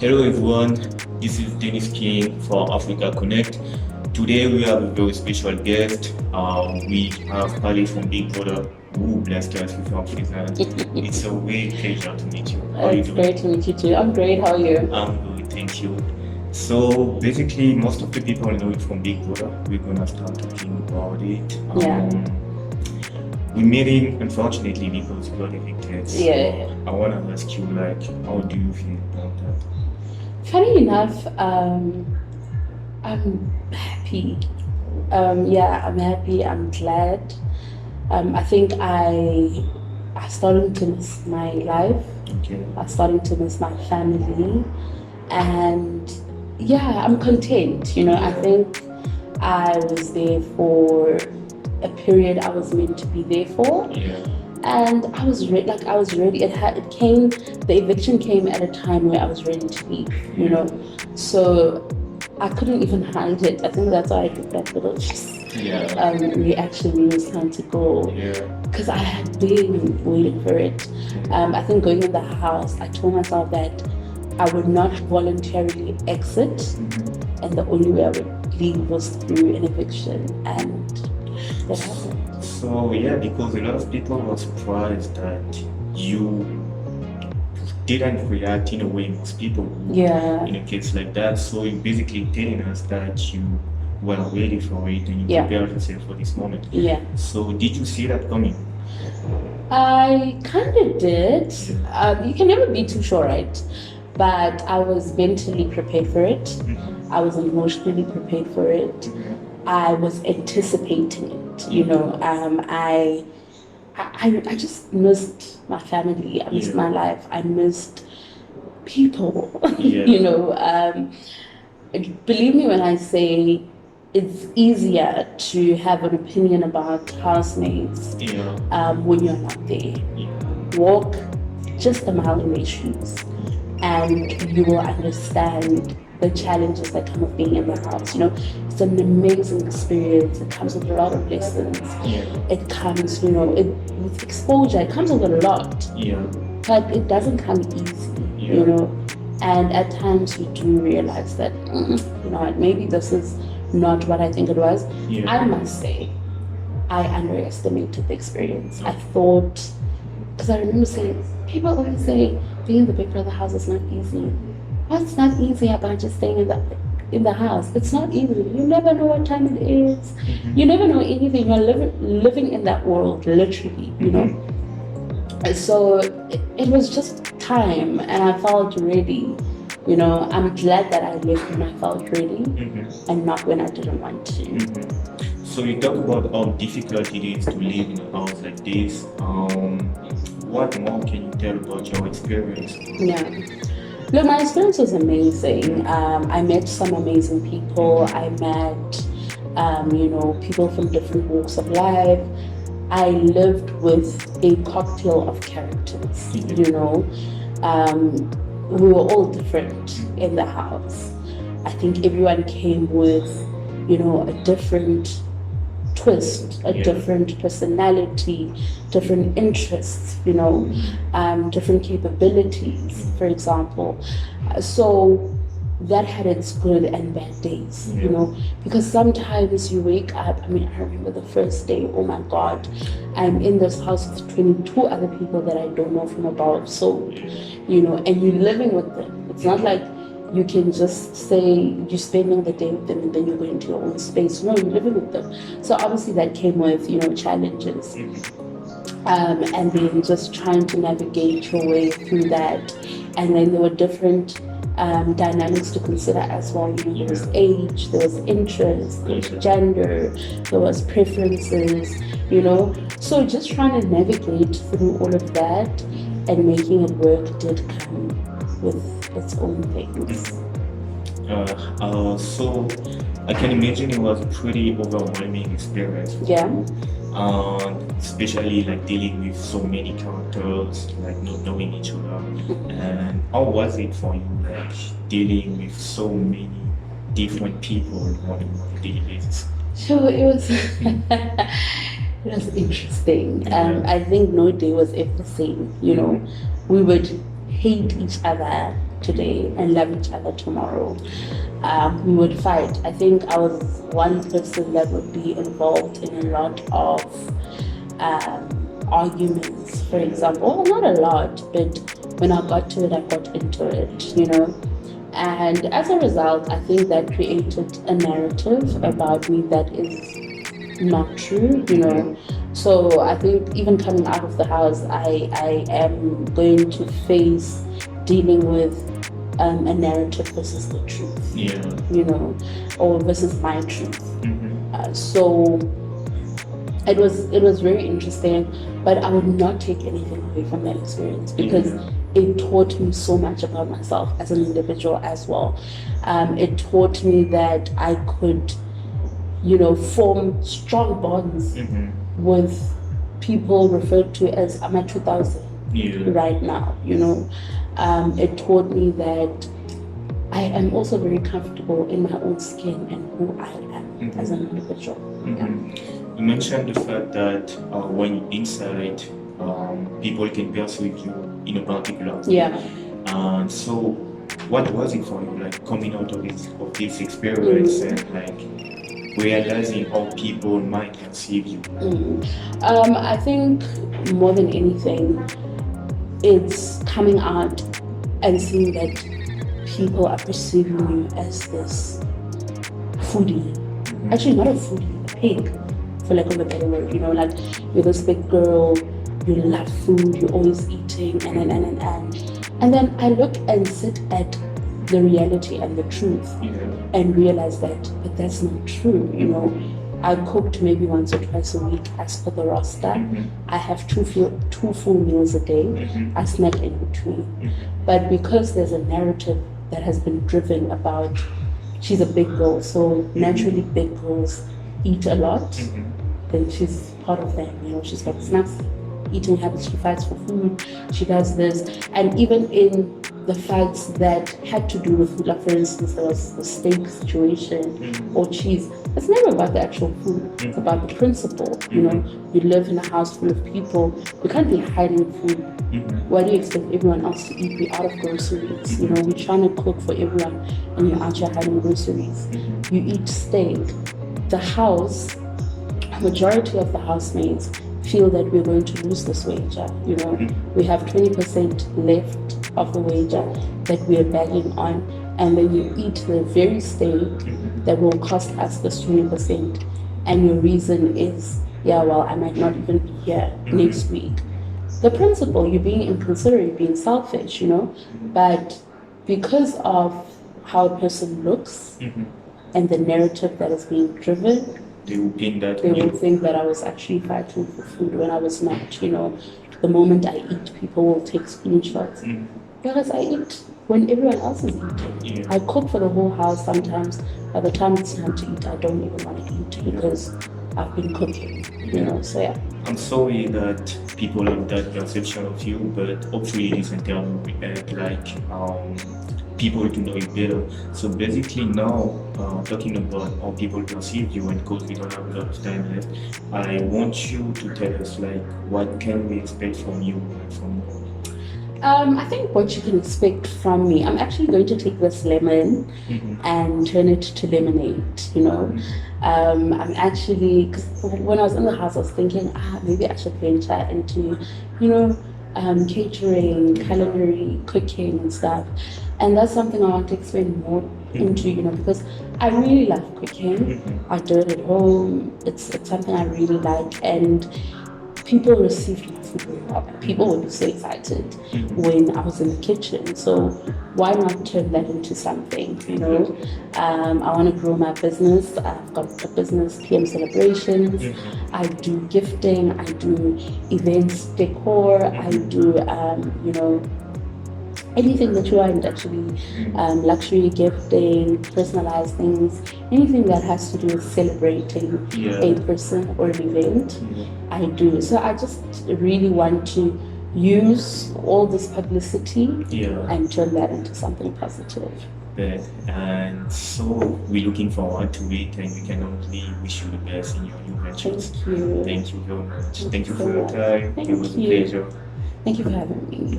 Hello everyone, this is Dennis King for Africa Connect. Today we have a very special guest. We have Ali from Big Brother who blessed us with your presence. It's a real pleasure to meet you. How are you It's doing? great to meet you too. I'm great. How are you? I'm good, thank you. So basically, most of the people know it from Big Brother. We're gonna start talking about it. Yeah. We met him unfortunately because we got evicted. So Yeah. I wanna ask you, like, how do you feel about that? Funny enough, I'm happy. Yeah, I'm happy. I'm glad. I think I started to miss my life. Okay. I started to miss my family, and yeah, I'm content. I think I was there for a period I was meant to be there for. Yeah. And I was ready. Like I was ready. It came. The eviction came at a time where I was ready to leave. So I couldn't even hide it. I think that's why I did that little reaction when it was time to go. Yeah. Because I had been waiting for it. I think going in the house, I told myself that I would not voluntarily exit, and the only way I would leave was through an eviction, and that happened. So yeah, because a lot of people were surprised that you didn't react in a way most people would Yeah. in a case like that. So you're basically telling us that you were ready for it and you Yeah. prepared yourself for this moment. Yeah. So did you see that coming? I kind of did. You can never be too sure, right? But I was mentally prepared for it. I was emotionally prepared for it. I was anticipating it. I just missed my family. I missed my life. I missed people. Yeah. Believe me when I say it's easier to have an opinion about housemates when you're not there. Walk just a mile in their shoes, and you will understand the challenges that come with being in the house. It's an amazing experience. It comes with a lot of lessons. It comes, with exposure. It comes with a lot. But it doesn't come easy. And at times you do realize that, maybe this is not what I think it was. I must say, I underestimated the experience. I thought, because I remember saying, people always say being in the Big Brother house is not easy. What's not easy about just staying in the house? It's not easy. You never know what time it is. You never know anything. You're living in that world, literally. So it was just time, and I felt ready. I'm glad that I left when I felt ready, and not when I didn't want to. So you talk about how difficult it is to live in a house like this. What more can you tell about your experience? Yeah. Look, my experience was amazing. I met some amazing people. I met, people from different walks of life. I lived with a cocktail of characters. We were all different in the house. I think everyone came with, a different twist, a different personality, different interests, different capabilities, for example. So that had its good and bad days, because sometimes you wake up. I remember the first day, oh my God, I'm in this house with 22 other people that I don't know from above. So, and you're living with them. It's not like you can just say you're spending the day with them and then you're going to your own space. No, you're living with them. So obviously that came with, challenges. And then just trying to navigate your way through that. And then there were different dynamics to consider as well. There was age, there was interest, there was gender, there was preferences, So just trying to navigate through all of that and making it work did come with its own things. So I can imagine it was a pretty overwhelming experience. Especially like dealing with so many characters, like not knowing each other. And how was it for you, like dealing with so many different people on a daily basis? So it was it was interesting. I think no day was ever the same. We would hate each other today and love each other tomorrow, we would fight. I think I was one person that would be involved in a lot of arguments, for example. Well, not a lot, but when I got to it, I got into it, you know. And as a result, I think that created a narrative about me that is not true, you know. So I think even coming out of the house, I am going to face dealing with a narrative versus the truth, you know, or versus my truth. So it was very interesting, but I would not take anything away from that experience because it taught me so much about myself as an individual as well. It taught me that I could, you know, form strong bonds with people referred to as my 2000 right now, you know. It taught me that I am also very comfortable in my own skin and who I am as an individual. You mentioned the fact that when you're inside, people can perceive you in a particular way. So what was it for you, like coming out of this experience and like realizing how people might perceive you? I think more than anything, it's coming out and seeing that people are perceiving you as this foodie. Actually, not a foodie, a pig, for lack of a better word. You know, like you're this big girl, you love food, you're always eating, and then I look and sit at the reality and the truth and realize that, but that's not true. You know, I cooked maybe once or twice a week as per the roster. I have two full meals a day. I snack in between. But because there's a narrative that has been driven about she's a big girl, so naturally big girls eat a lot, then she's part of them. You know, she's got snacks, eating habits, she fights for food, she does this. And even in the facts that had to do with food, like for instance, there was the steak situation or cheese. It's never about the actual food, it's about the principle. You know, you live in a house full of people, you can't be hiding food. Why do you expect everyone else to eat? We're out of groceries. You know, we're trying to cook for everyone and you're out here hiding groceries. You eat steak. The house, majority of the housemates feel that we're going to lose this wager. You know, we have 20% left of the wager that we are bagging on, and then you eat the very steak that will cost us this 20%, and your reason is, yeah, well, I might not even be here next week. The principle, you're being inconsiderate, being selfish, you know, but because of how a person looks and the narrative that is being driven, they will think that I was actually fighting for food when I was not. You know, the moment I eat, people will take screenshots. Because I eat when everyone else is eating. I cook for the whole house sometimes. By the time it's time to eat, I don't even want to eat because I've been cooking. You know, so yeah. I'm sorry that people have that perception of you, but hopefully this in terms like people to know you better. So basically now, talking about how people perceive you, and because we don't have a lot of time left, I want you to tell us like what can we expect from you from I think what you can expect from me, I'm actually going to take this lemon and turn it to lemonade, you know. I'm actually, because when I was in the house, I was thinking, maybe I should venture into, you know, catering, culinary, cooking and stuff. And that's something I want to expand more into, you know, because I really love cooking. I do it at home. It's something I really like, and people received my food very well. People would be so excited when I was in the kitchen. So why not turn that into something, you know? I want to grow my business. I've got a business, PM Celebrations. I do gifting. I do events, decor. I do, you know, anything that you want, actually, luxury gifting, personalized things, anything that has to do with celebrating a person or an event, I do. So I just really want to use all this publicity and turn that into something positive. And so we're looking forward to it, and we can only wish you the best in your new ventures. Thank you. Thank you very much. Thank you for your time. It was a pleasure. Thank you for having me.